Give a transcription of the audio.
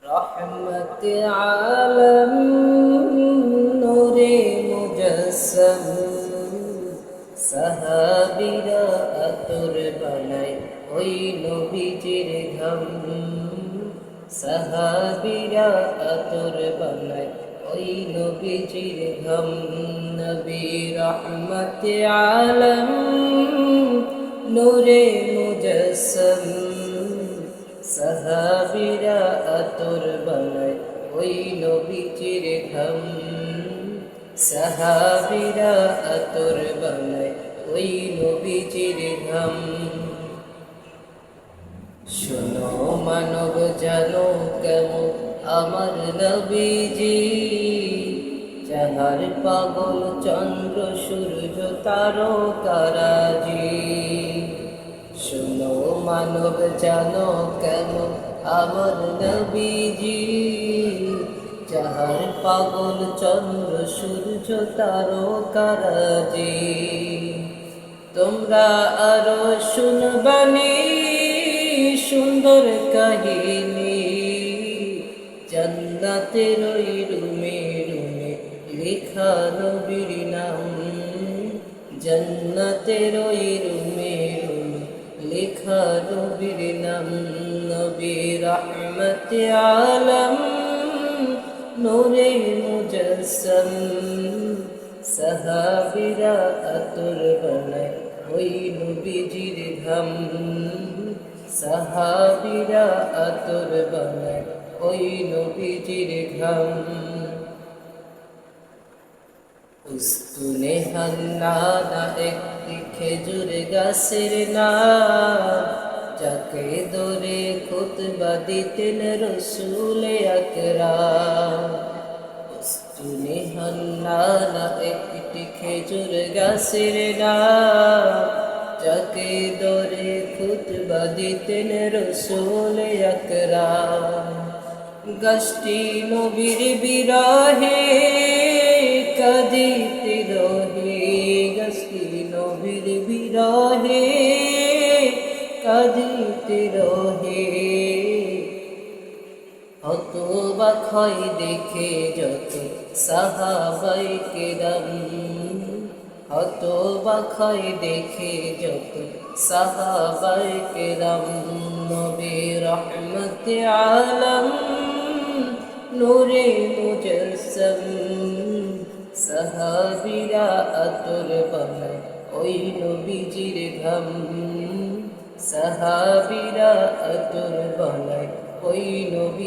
রহমত আলম নূরে মুজসম সাহাবীরা আতর বানায় ওই নবীজির ঘাম সাহাবীরা আতর বানায় ওই নবীজির ঘাম নবী রহমত আলম নূরে মুজসম সাহাবীরা আতর বানায় ওই নবীজির ঘাম সাহাবীরা আতর বানায় ওই নবীজির ঘাম শোনো মানব জানো কেমন আমার নবীজি যাহার পাগল চন্দ্র সূর্য তারকারাজি শোনো মানব জানো কেমন আমার নবীজি যাহার পাগল চন্দ্র সূর্য তারকারাজি তোমরা আরো শুনবানি সুন্দর কাহিনী জান্নাতের ওই রুমে রুমে লেখা নবীর নাম জান্নাতের ওই রুমে রুমে লেখা নবীর নাম নবী রহমত আলম নূরে মুজসম সাহাবীরা আতর বানায় ওই নবীজির ঘাম সাহাবীরা আতর বানায় ওই নবীজির ঘাম উস্তুনে হান্নানা একটি খেজুর গাছের নাম যাকে ধরে খুতবা দিতেন রসুল আকরাম উস্তুনে হান্নানা একটি খেজুর গাছের নাম যাকে ধরে খুতবা দিতেন রসুল আকরাম গাছটি নবীর বিরহে কাঁদিতে রহে গাছটি নবীর বিরহে কাঁদিতে রহে হতবাক হয় দেখে যত সাহাবায়ে কেরাম হতবাক হয় দেখে যত সাহাবায়ে কেরাম নবী রহমত আলম নূরে মুজসম সাহাবীরা আতর বানায় ওই নবীজির ঘাম সাহাবীরা আতর বানায় ওই নবী